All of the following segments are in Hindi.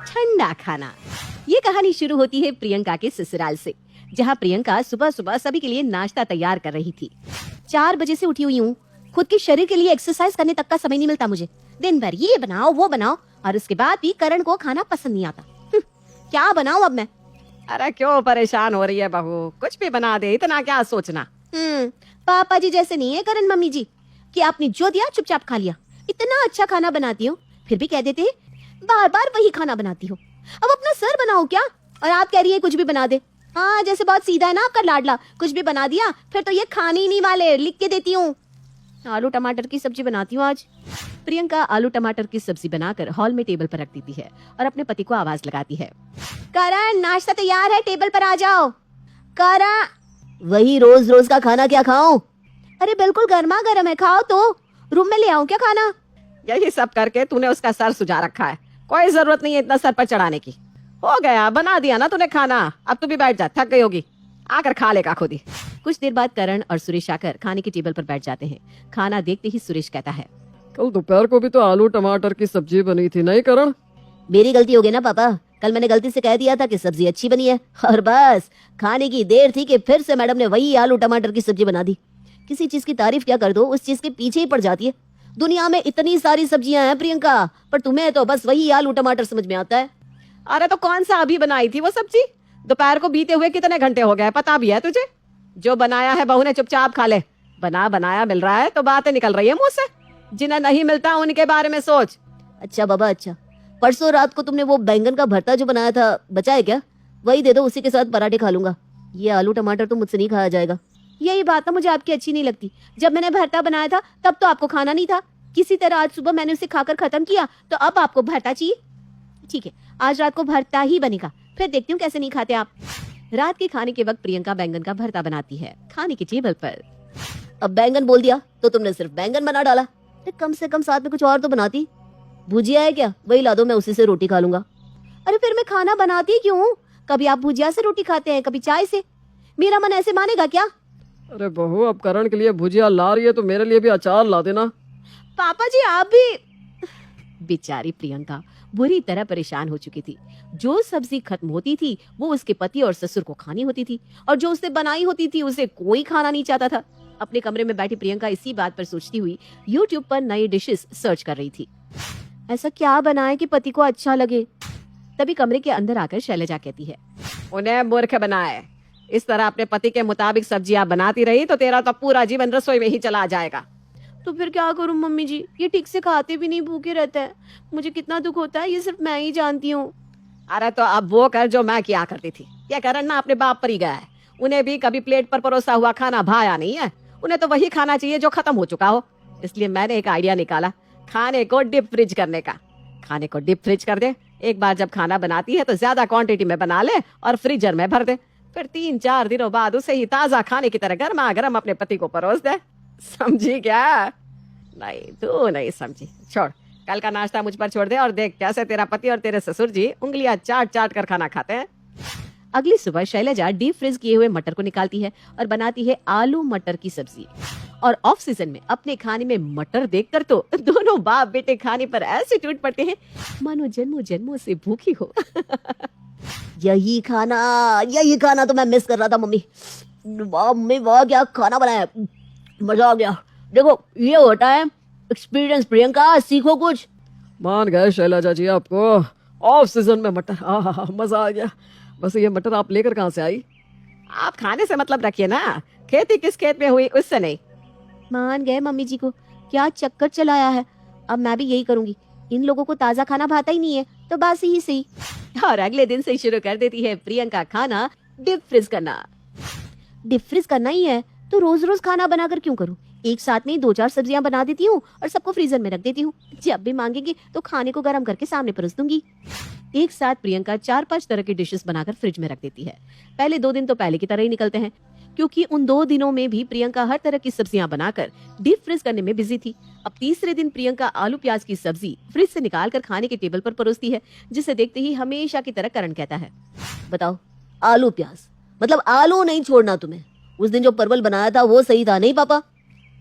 ठंडा खाना। ये कहानी शुरू होती है प्रियंका के ससुराल से, जहाँ प्रियंका सुबह सुबह सभी के लिए नाश्ता तैयार कर रही थी। 4 बजे से उठी हुई हूँ, खुद के शरीर के लिए एक्सरसाइज करने तक का समय नहीं मिलता मुझे। दिन भर ये बनाओ वो बनाओ, और उसके बाद भी करण को खाना पसंद नहीं आता। क्या बनाऊं अब मैं? अरे क्यों परेशान हो रही है बहू, कुछ भी बना दे, इतना क्या सोचना। पापा जी जैसे नहीं है करण मम्मी जी कि आपने जो दिया चुपचाप खा लिया। इतना अच्छा खाना बनाती हो, फिर भी कह देते हैं बार बार वही खाना बनाती हो। अब अपना सर बनाओ क्या, और आप कह रही है कुछ भी बना दे। हाँ, जैसे बहुत सीधा है ना आपका लाडला, कुछ भी बना दिया फिर तो ये खाने ही नहीं वाले, लिख के देती हूँ। आलू टमाटर की सब्जी बनाती हूँ आज। प्रियंका आलू टमाटर की सब्जी बनाकर हॉल में टेबल पर रख देती है और अपने पति को आवाज लगाती है, करण नाश्ता तैयार है, टेबल पर आ जाओ। करण, वही रोज रोज का खाना क्या खाऊं? अरे बिल्कुल गर्मा गर्म है, खाओ तो। रूम में ले आऊं क्या खाना? यही सब करके तूने उसका सर सुजा रखा है, कोई जरूरत नहीं है इतना सर पर चढ़ाने की। हो गया, बना दिया ना तूने खाना, अब तू भी बैठ जा, थक गई होगी, आकर खा लेगा खुद ही। कुछ देर बाद करण और सुरेश आकर खाने की टेबल पर बैठ जाते हैं। खाना देखते ही सुरेश कहता है, कल दोपहर को भी तो आलू टमाटर की सब्जी बनी थी, नहीं करण? मेरी गलती हो गई ना पापा, कल मैंने गलती से कह दिया था कि सब्जी अच्छी बनी है, और बस खाने की देर थी कि फिर से मैडम ने वही आलू टमाटर की सब्जी बना दी। किसी चीज की तारीफ क्या कर दो, उस चीज के पीछे ही पड़ जाती है। दुनिया में इतनी सारी सब्जियां हैं प्रियंका, पर तुम्हें तो बस वही आलू टमाटर समझ में आता है। अरे तो कौन सा अभी बनाई थी वो सब्जी? दोपहर को बीते हुए कितने घंटे हो गए, पता भी है तुझे? जो बनाया है बहू ने चुपचाप खा ले। बना बनाया मिल रहा है तो बातें निकल रही है मुंह से, जिन्हें नहीं मिलता उनके बारे में सोच। अच्छा बाबा, अच्छा परसों रात को तुमने वो बैंगन का भरता जो बनाया था, बचा है क्या? वही दे दो, उसी के साथ पराठे खा लूंगा। ये आलू टमाटर तो मुझसे नहीं खाया जाएगा। यही बात ना मुझे आपकी अच्छी नहीं लगती। जब मैंने भरता बनाया था तब तो आपको खाना नहीं था, किसी तरह आज सुबह मैंने उसे खाकर खत्म किया, तो अब आपको भरता चाहिए। ठीक है, आज रात को भरता ही बनेगा, फिर देखती हूँ कैसे नहीं खाते आप। रात के खाने के वक्त प्रियंका बैंगन का भरता बनाती है खाने की टेबल पर। अब बैंगन बोल दिया तो तुमने सिर्फ बैंगन बना डाला, तो कम से कम साथ में कुछ और तो बनाती। भुजिया है क्या? वही ला दो, मैं उसी से रोटी खा लूंगा। अरे फिर मैं खाना बनाती क्यों हूँ? कभी आप भुजिया से रोटी खाते हैं, कभी चाय से। मेरा मन ऐसे मानेगा क्या? अरे बहू, अब करण के लिए भुजिया ला रही है तो मेरे लिए भी अचार ला देना। पापा जी आप भी। बेचारी प्रियंका बुरी तरह परेशान हो चुकी थी। जो सब्जी खत्म होती थी वो उसके पति और ससुर को खानी होती थी, और जो उसने बनाई होती थी उसे कोई खाना नहीं चाहता था। अपने कमरे में बैठी प्रियंका इसी बात पर सोचती हुई YouTube पर नई डिशेस सर्च कर रही थी। ऐसा क्या बनाए कि पति को अच्छा लगे? तभी कमरे के अंदर आकर शैलजा कहती है, उन्हें मूर्ख बनाए। इस तरह अपने पति के मुताबिक सब्जियां बनाती रही तो तेरा तो पूरा जीवन रसोई में ही चला जाएगा। तो फिर क्या करूं मम्मी जी? ये ठीक से खाते भी नहीं, भूखे रहते हैं। मुझे कितना दुख होता है ये सिर्फ मैं ही जानती हूँ। अरे तो अब वो कर जो मैं किया करती थी। ये करण ना अपने बाप पर ही गया है, उन्हें भी कभी प्लेट पर परोसा हुआ खाना भाया नहीं है। उन्हें तो वही खाना चाहिए जो खत्म हो चुका हो। इसलिए मैंने एक आइडिया निकाला, खाने को डीप फ्रिज करने का। खाने को डीप फ्रिज कर दे, एक बार जब खाना बनाती है तो ज्यादा क्वांटिटी में बना ले और फ्रीजर में भर दे, फिर 3-4 दिनों बाद उसे ही ताजा खाने की तरह गर्मा गर्म अपने पति को परोस दे। समझी क्या? नहीं, तू नहीं समझी, छोड़। कल का नाश्ता मुझ पर छोड़ दे और देख कैसे तेरा पति और तेरे ससुर जी उंगलियां चाट चाट कर खाना खाते हैं। अगली सुबह शैलजा डीप फ्रीज किए हुए मटर को निकालती है और बनाती है आलू मटर की सब्जी। और ऑफ सीजन में अपने खाने में मटर देखकर तो दोनों बाप बेटे खाने पर ऐसे टूट पड़ते हैं मानो जन्मों जन्मों से भूखी हो। यही खाना तो मैं मिस कर रहा था मम्मी। वाह मम्मी वाह, क्या खाना बनाया है, मजा आ गया। देखो ये होता है एक्सपीरियंस प्रियंका, सीखो कुछ। मान गए शैलजा जी आपको, ऑफ सीजन में मटर, आहा मजा आ गया। बस ये मटर आप लेकर कहाँ से आई? आप खाने से मतलब रखिए ना, खेती किस खेत में हुई उससे नहीं। मान गए मम्मी जी को, क्या चक्कर चलाया है। अब मैं भी यही करूंगी। इन लोगों को ताजा खाना भाता ही नहीं है तो बासी ही सही। और अगले दिन से शुरू कर देती है प्रियंका खाना डीप फ्रीज करना। डीप फ्रीज करना ही है तो रोज रोज खाना बनाकर क्यों करूं? एक साथ में 2-4 सब्जियां बना देती हूँ और सबको फ्रीजर में रख देती हूँ। जब भी मांगेंगे तो खाने को गर्म करके सामने परोस दूंगी। एक साथ प्रियंका 4-5 तरह की डिशेस बनाकर फ्रिज में रख देती है। पहले 2 दिन तो पहले की तरह ही निकलते हैं, क्योंकि उन 2 दिनों में भी प्रियंका हर तरह की सब्जियां बनाकर डीप फ्रीज करने में बिजी थी। अब तीसरे दिन प्रियंका आलू प्याज की सब्जी फ्रिज से निकाल कर खाने के टेबल पर परोसती है, जिसे देखते ही हमेशा की तरह करण कहता है, बताओ आलू प्याज मतलब आलू नहीं छोड़ना तुम्हें। उस दिन जो परवल बनाया था वो सही था नहीं पापा?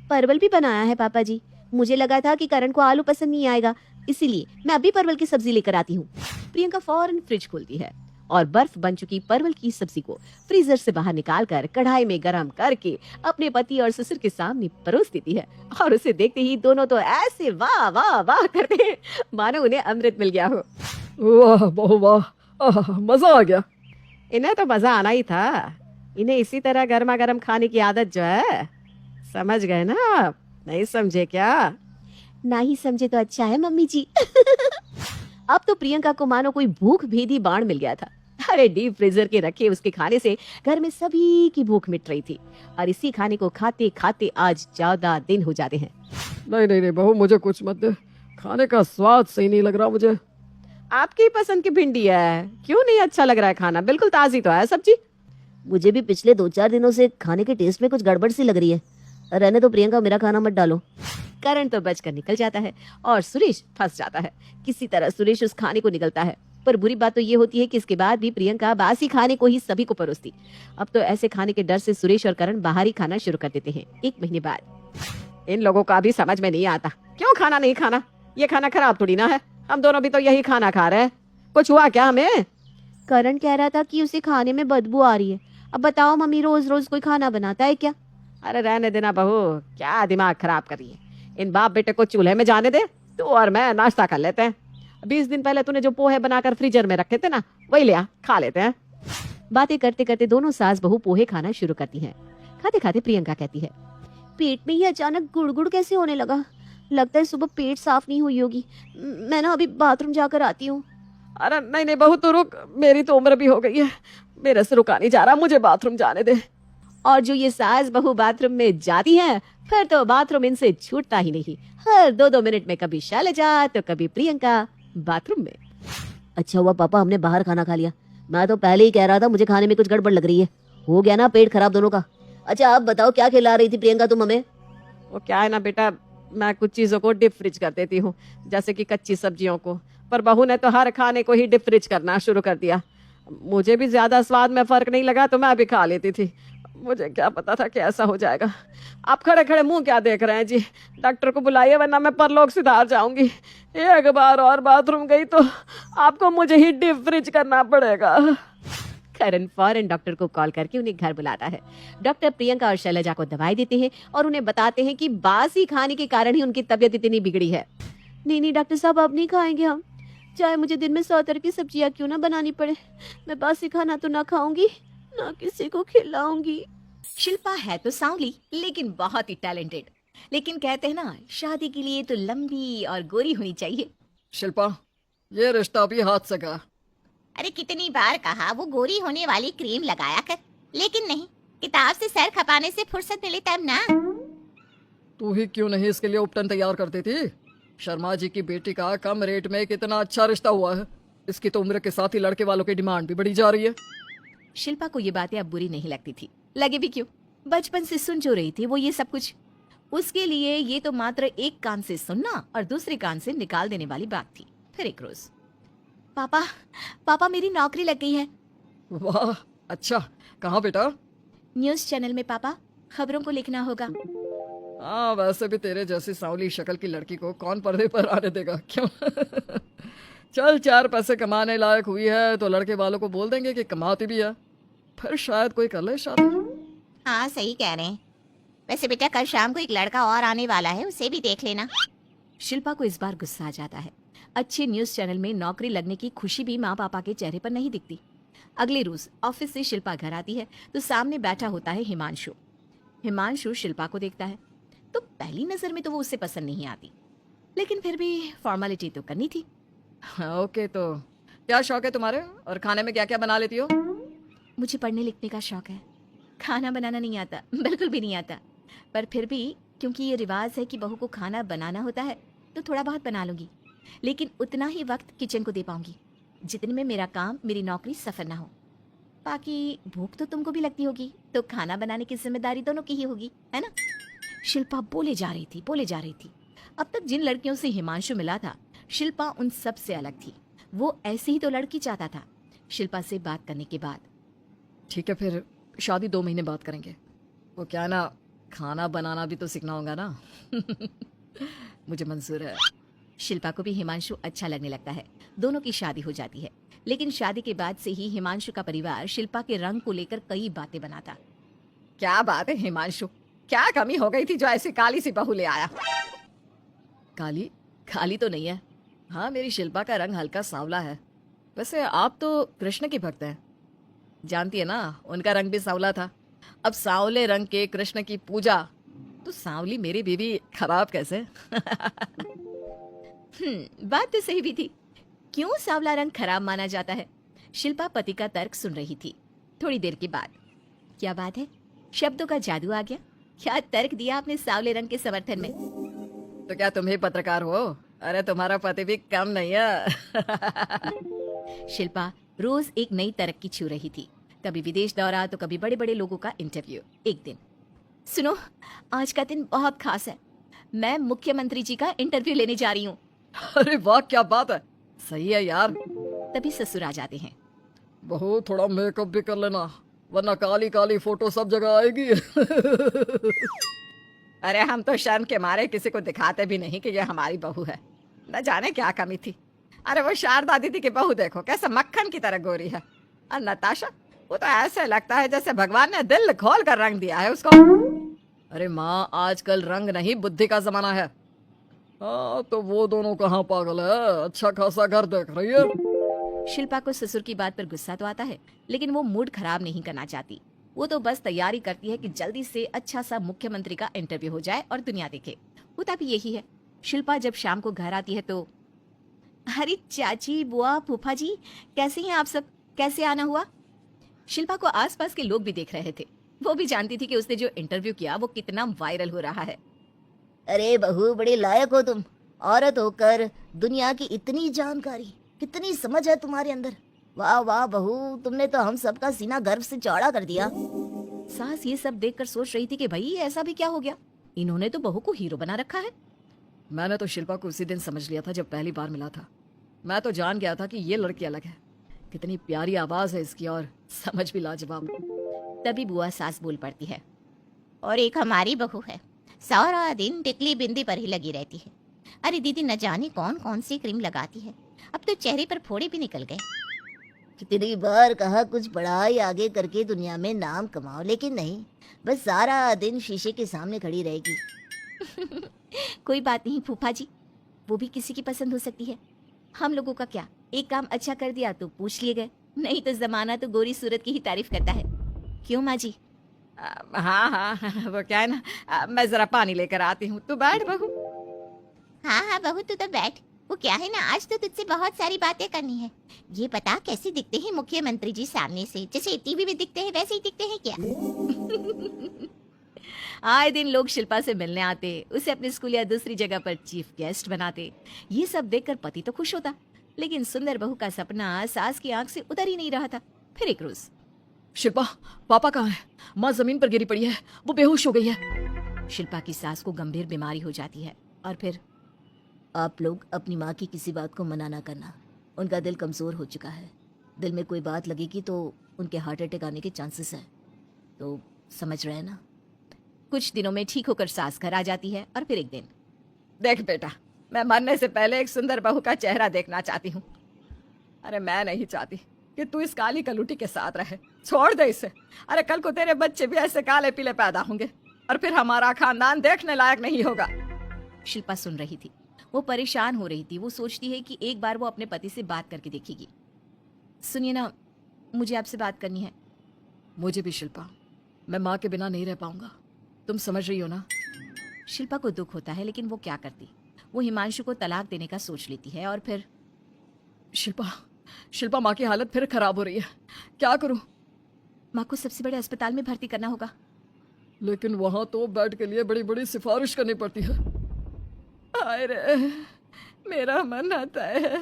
परवल भी बनाया है पापा जी। मुझे लगा था कि करण को आलू पसंद नहीं आएगा, इसीलिए मैं अभी परवल की सब्जी लेकर आती हूँ। प्रियंका फौरन फ्रिज खोलती है और बर्फ बन चुकी परवल की सब्जी को फ्रीजर से बाहर निकालकर कढ़ाई में गरम करके अपने पति और ससुर के सामने परोस देती है। और उसे देखते ही दोनों तो ऐसे वाह वाह वाह करते हैं मानो उन्हें अमृत मिल गया हो। वाह बहू वाह, मजा आ गया। इन्हें तो मजा आना ही था। इन्हें इसी तरह गर्मा गर्म खाने की आदत जो है, समझ गए ना आप? नहीं समझे क्या? ना ही समझे तो अच्छा है मम्मी जी। अब तो प्रियंका को मानो कोई भूख भेदी बाण मिल गया था। अरे डीप फ्रीजर के रखे उसके खाने से घर में सभी की भूख मिट रही थी और इसी खाने को खाते खाते आज 14 दिन हो जाते हैं। नहीं नहीं नहीं बहू, मुझे कुछ मत दे, खाने का स्वाद सही नहीं लग रहा मुझे। आपकी पसंद की भिंडी है, क्यों नहीं अच्छा लग रहा है खाना? बिल्कुल ताजी तो है सब्जी। मुझे भी पिछले 2-4 दिनों से खाने के टेस्ट में कुछ गड़बड़ सी लग रही है। रहने तो प्रियंका, मेरा खाना मत डालो। करण तो बचकर निकल जाता है और सुरेश फंस जाता है। किसी तरह सुरेश उस खाने को निकलता है, पर बुरी बात तो ये होती है कि इसके बाद भी प्रियंका बासी खाने को ही सभी को परोसती। अब तो ऐसे खाने के डर से सुरेश और करण बाहर ही खाना शुरू कर देते हैं। 1 महीने बाद इन लोगों का भी समझ में नहीं आता, क्यों खाना नहीं खाना? ये खाना खराब थोड़ी ना है, हम दोनों भी तो यही खाना खा रहे हैं। कुछ हुआ क्या हमें? करण कह रहा था कि उसे खाने में बदबू आ रही है। अब बताओ मम्मी, रोज रोज कोई खाना बनाता है क्या? अरे रहने देना बहू, क्या दिमाग खराब कर रही है? इन बाप बेटे को चूल्हे में जाने दे, तू और मैं नाश्ता कर लेते हैं। 20 दिन पहले तूने जो पोहे बनाकर फ्रीजर में रखे थे ना, वही लिया, खा लेते हैं। बातें करते करते दोनों सास बहू पोहे खाना शुरू करती हैं। खाते खाते प्रियंका कहती है, पेट में ही अचानक गुड़गुड़ कैसे होने लगा? लगता है सुबह पेट साफ नहीं हुई होगी। मैं ना अभी बाथरूम जाकर आती हूँ। अरे नहीं नहीं बहू, तू रुक, मेरी तो उम्र भी हो गई है, मेरे से रुका नहीं जा रहा, मुझे बाथरूम जाने दे। और जो ये सास बहू बाथरूम में जाती हैं, फिर तो बाथरूम इनसे छूटता ही नहीं। हर 2-2 मिनट में कभी शैलजा तो कभी प्रियंका बाथरूम में। अच्छा हुआ पापा हमने बाहर खाना खा लिया। मैं तो पहले ही कह रहा था मुझे खाने में कुछ गड़बड़ लग रही है। हो गया ना पेट खराब दोनों का। अच्छा आप बताओ, क्या खिला रही थी प्रियंका तुम हमें? वो क्या है ना बेटा, मैं कुछ चीजों को डीप फ्रिज कर देती हूँ, जैसे कि कच्ची सब्जियों को, पर बहू ने तो हर खाने को ही डीप फ्रिज करना शुरू कर दिया। मुझे भी ज्यादा स्वाद में फर्क नहीं लगा तो मैं भी खा लेती थी। मुझे क्या पता था कि ऐसा हो जाएगा। आप खड़े खड़े मुंह क्या देख रहे हैं जी? डॉक्टर को बुलाइए, वरना मैं परलोक सिधार जाऊंगी। एक बार और बाथरूम गई तो आपको मुझे ही डीप फ्रिज करना पड़ेगा। करण फौरन डॉक्टर को कॉल करके उन्हें घर बुलाता है। डॉक्टर प्रियंका और शैलजा को दवाई देते हैं और उन्हें बताते हैं कि बासी खाने के कारण ही उनकी तबीयत इतनी बिगड़ी है। नहीं डॉक्टर साहब, अब नहीं खाएंगे हम। चाहे मुझे दिन में 100 तरह की सब्जियां क्यों ना बनानी पड़े, मैं बासी खाना तो ना खाऊंगी, ना किसी को खिलाऊंगी। शिल्पा है तो सांवली लेकिन बहुत ही टैलेंटेड। लेकिन कहते हैं ना, शादी के लिए तो लंबी और गोरी होनी चाहिए। शिल्पा, ये रिश्ता भी हाथ से गया। अरे कितनी बार कहा वो गोरी होने वाली क्रीम लगाया कर, लेकिन नहीं, किताब से सर खपाने से फुर्सत मिले तब ना। तू ही क्यों नहीं इसके लिए उपटन तैयार करती थी? शर्मा जी की बेटी का कम रेट में कितना अच्छा रिश्ता हुआ है। इसकी तो उम्र के साथ ही लड़के वालों की डिमांड भी बढ़ी जा रही है। शिल्पा को ये बातें अब बुरी नहीं लगती थी, लगे भी क्यों, बचपन से सुन जो रही थी वो ये सब कुछ। उसके लिए ये तो मात्र एक कान से सुनना और दूसरे कान से निकाल देने वाली बात थी। फिर एक रोज, पापा मेरी नौकरी लग गई है। वाह, अच्छा, कहाँ बेटा? न्यूज चैनल में पापा, खबरों को लिखना होगा। हाँ, वैसे भी तेरे जैसी सांवली शक्ल की लड़की को कौन पर्दे पर आने देगा, क्यों? चल, 4 पैसे कमाने लायक हुई है तो लड़के वालों को बोल देंगे कि कमाती भी है, फिर शायद कोई कर ले शादी। हाँ सही कह रहे हैं। वैसे बेटा कल शाम को एक लड़का और आने वाला है, उसे भी देख लेना। शिल्पा को इस बार गुस्सा आ जाता है। अच्छे न्यूज चैनल में नौकरी लगने की खुशी भी माँ पापा के चेहरे पर नहीं दिखती। अगले रोज ऑफिस से शिल्पा घर आती है तो सामने बैठा होता है हिमांशु। हिमांशु शिल्पा को देखता है तो पहली नजर में तो वो उससे पसंद नहीं आती, लेकिन फिर भी फॉर्मेलिटी तो करनी थी। ओके, तो क्या शौक है तुम्हारे और खाने में क्या क्या बना लेती हो? मुझे पढ़ने लिखने का शौक है, खाना बनाना नहीं आता, बिल्कुल भी नहीं आता। पर फिर भी क्योंकि ये रिवाज है कि बहू को खाना बनाना होता है तो थोड़ा बहुत बना लूंगी, लेकिन उतना ही वक्त किचन को दे पाऊंगी जितने में मेरा काम, मेरी नौकरी सफर ना हो। बाकी भूख तो तुमको भी लगती होगी, तो खाना बनाने की जिम्मेदारी दोनों की ही होगी, है ना? शिल्पा बोले जा रही थी। अब तक जिन लड़कियों से हिमांशु मिला था, शिल्पा उन सब से अलग थी। वो ऐसी ही तो लड़की चाहता था। शिल्पा से बात करने के बाद, ठीक है, फिर शादी 2 महीने बाद करेंगे। वो क्या ना, खाना बनाना भी तो सीखना होगा ना। मुझे मंजूर है। शिल्पा को भी हिमांशु अच्छा लगने लगता है। दोनों की शादी हो जाती है, लेकिन शादी के बाद से ही हिमांशु का परिवार शिल्पा के रंग को लेकर कई बातें बनाता। क्या बात है हिमांशु, क्या कमी हो गई थी जो ऐसी काली सी बहू ले आया? काली काली तो नहीं है। हाँ, मेरी शिल्पा का रंग हल्का सांवला है। वैसे आप तो कृष्ण की भक्त हैं, जानती है ना, उनका रंग भी सांवला था। अब सांवले रंग के कृष्ण की पूजा, तो सांवली मेरी बीवी खराब कैसे? बात तो सही भी थी। क्यों सांवला रंग खराब माना जाता है? शिल्पा पति का तर्क सुन रही थी। थोड़ी देर के बाद, क्या बात है, शब्दों का जादू आ गया। क्या तर्क दिया आपने सांवले रंग के समर्थन में? तो क्या तुम ही पत्रकार हो? अरे तुम्हारा पति भी कम नहीं है। शिल्पा रोज एक नई तरक्की छू रही थी। कभी विदेश दौरा तो कभी बड़े बड़े लोगों का इंटरव्यू। एक दिन, सुनो, आज का दिन बहुत खास है। मैं मुख्यमंत्री जी का इंटरव्यू लेने जा रही हूँ। अरे वाह, क्या बात है, सही है यार। तभी ससुर आ जाते हैं। बहू थोड़ा मेकअप भी कर लेना, वरना काली काली फोटो सब जगह आएगी। अरे हम तो शर्म के मारे किसी को दिखाते भी नहीं कि ये हमारी बहू है। न जाने क्या कमी थी। अरे वो शारदा दीदी की बहू देखो, कैसे मक्खन की तरह गोरी है। और नताशा, वो तो ऐसे लगता है जैसे भगवान ने दिल खोल कर रंग दिया है उसको। अरे माँ, आजकल रंग नहीं बुद्धि का जमाना है। हाँ, तो वो दोनों कहाँ पागल है, अच्छा खासा घर देख रही है। शिल्पा को ससुर की बात पर गुस्सा तो आता है, लेकिन वो मूड खराब नहीं करना चाहती। वो तो बस तैयारी करती है कि जल्दी से अच्छा सा मुख्यमंत्री का इंटरव्यू हो जाए और दुनिया देखे। होता भी यही है। शिल्पा जब शाम को घर आती है तो, अरे चाची, बुआ, फूफा जी, कैसे हैं आप सब? कैसे आना हुआ? शिल्पा को आसपास के लोग भी देख रहे थे। वो भी जानती थी कि उसने जो इंटरव्यू किया वो कितना वायरल हो रहा है। अरे बहू, बड़ी लायक हो तुम। औरत होकर दुनिया की इतनी जानकारी, कितनी समझ है तुम्हारे अंदर। वाह वाह बहू, तुमने तो हम सबका सीना गर्व से चौड़ा कर दिया। सास ये सब देखकर सोच रही थी कि भाई ऐसा भी क्या हो गया, इन्होंने तो बहू को हीरो बना रखा है। मैंने तो शिल्पा को उसी दिन समझ लिया था जब पहली बार मिला था। मैं तो जान गया था कि ये लड़की अलग है। कितनी प्यारी आवाज है इसकी और समझ भी लाजवाब। तभी बुआ सास बोल पड़ती है। और एक हमारी बहू है, सारा दिन टिकली बिंदी पर ही लगी रहती है। अरे दीदी, न जाने कौन कौन सी क्रीम लगाती है, अब तो चेहरे पर फोड़े भी निकल गए। कितनी बार कहा कुछ पढ़ाई आगे करके दुनिया में नाम कमाओ, लेकिन नहीं, बस सारा दिन शीशे के सामने खड़ी रहेगी। कोई बात नहीं फूफा जी, वो भी किसी की पसंद हो सकती है। हम लोगों का क्या, एक काम अच्छा कर दिया तो पूछ लिए गए, नहीं तो जमाना तो गोरी सूरत की ही तारीफ करता है। क्यों माँ जी? हाँ हाँ, वो क्या है ना, मैं जरा पानी लेकर आती हूँ, तू बैठ बहू। हाँ हाँ बहू, तू तो बैठ। वो क्या है ना, आज तो तुझसे बहुत सारी बातें करनी है। ये बता, कैसे दिखते हैं मुख्यमंत्री जी सामने से? जैसे टीवी में दिखते हैं वैसे ही दिखते हैं क्या? आए दिन लोग शिल्पा से मिलने आते, उसे अपने स्कूल या दूसरी जगह पर चीफ गेस्ट बनाते। ये सब देखकर पति तो खुश होता, लेकिन सुंदर बहू का सपना सास की आंख से उतर ही नहीं रहा था। फिर एक रोज, शिल्पा, पापा कहाँ है? माँ जमीन पर गिरी पड़ी है, वो बेहोश हो गई है। शिल्पा की सास को गंभीर बीमारी हो जाती है। और फिर, आप लोग अपनी माँ की किसी बात को मना ना करना। उनका दिल कमज़ोर हो चुका है। दिल में कोई बात लगेगी तो उनके हार्ट अटैक आने के चांसेस है। तो समझ रहे हैं ना? कुछ दिनों में ठीक होकर सास घर आ जाती है। और फिर एक दिन, देख बेटा, मैं मरने से पहले एक सुंदर बहू का चेहरा देखना चाहती हूँ। अरे मैं नहीं चाहती कि तू इस काली कलूटी के साथ रहे, छोड़ दे इसे। अरे कल को तेरे बच्चे भी ऐसे काले पीले पैदा होंगे और फिर हमारा खानदान देखने लायक नहीं होगा। शिल्पा सुन रही थी। वो परेशान हो रही थी। वो सोचती है कि एक बार वो अपने पति से बात करके देखेगी। सुनिए ना, मुझे आपसे बात करनी है। मुझे भी शिल्पा, मैं माँ के बिना नहीं रह पाऊंगा, तुम समझ रही हो ना? शिल्पा को दुख होता है, लेकिन वो क्या करती। वो हिमांशु को तलाक देने का सोच लेती है। और फिर, शिल्पा, माँ की हालत फिर खराब हो रही है, क्या करूं? माँ को सबसे बड़े अस्पताल में भर्ती करना होगा। लेकिन वहां तो बेड के लिए बड़ी बड़ी सिफारिश करनी पड़ती है। अरे मेरा मन आता है,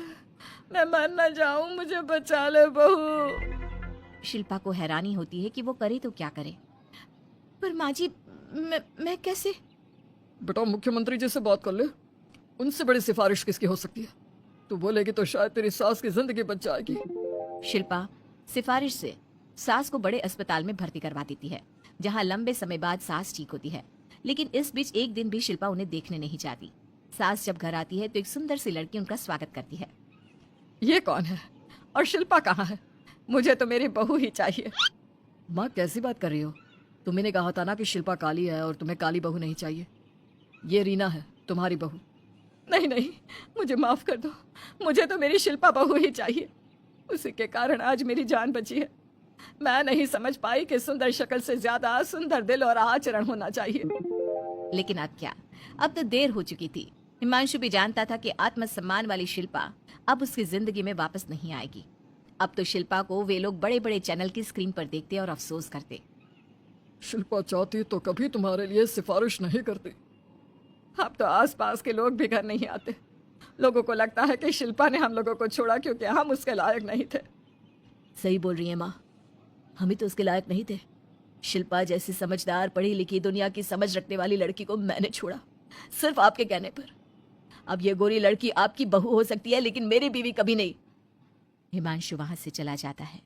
मैं मर न जाऊं, मुझे बचा ले बहू। शिल्पा को हैरानी होती है कि वो करे तो क्या करे। पर माँ जी, मैं कैसे? बेटा, मुख्यमंत्री जी से बात कर ले, उनसे बड़ी सिफारिश किसकी हो सकती है? तू बोलेगी तो शायद तेरी सास की जिंदगी बच जाएगी। शिल्पा सिफारिश से सास को बड़े अस्पताल में भर्ती करवा देती है, जहां लंबे समय बाद सास ठीक होती है। लेकिन इस बीच एक दिन भी शिल्पा उन्हें देखने नहीं जाती। सास जब घर आती है तो एक सुंदर सी लड़की उनका स्वागत करती है। ये कौन है और शिल्पा कहाँ है? मुझे तो मेरी बहू ही चाहिए। माँ कैसी बात कर रही हो? तुम्ही ने कहा था ना कि शिल्पा काली है और तुम्हें काली बहू नहीं चाहिए। ये रीना है तुम्हारी बहू। नहीं नहीं, मुझे माफ कर दो, मुझे तो मेरी शिल्पा बहू ही चाहिए। उसी के कारण आज मेरी जान बची है। मैं नहीं समझ पाई कि सुंदर शक्ल से ज्यादा सुंदर दिल और आचरण होना चाहिए। लेकिन अब क्या, अब तो देर हो चुकी थी। हिमांशु भी जानता था कि आत्मसम्मान वाली शिल्पा अब उसकी जिंदगी में वापस नहीं आएगी। अब तो शिल्पा को वे लोग बड़े बड़े चैनल की स्क्रीन पर देखते और अफसोस करते। शिल्पा चाहती तो कभी तुम्हारे लिए सिफारिश नहीं करती। अब तो आसपास के लोग भी घर नहीं आते। लोगों को लगता है कि शिल्पा ने हम लोगों को छोड़ा क्योंकि हम उसके लायक नहीं थे। सही बोल रही है माँ, हम ही तो उसके लायक नहीं थे। शिल्पा जैसी समझदार, पढ़ी लिखी, दुनिया की समझ रखने वाली लड़की को मैंने छोड़ा सिर्फ आपके कहने पर। अब ये गोरी लड़की आपकी बहू हो सकती है लेकिन मेरी बीवी कभी नहीं। हिमांशु वहां से चला जाता है।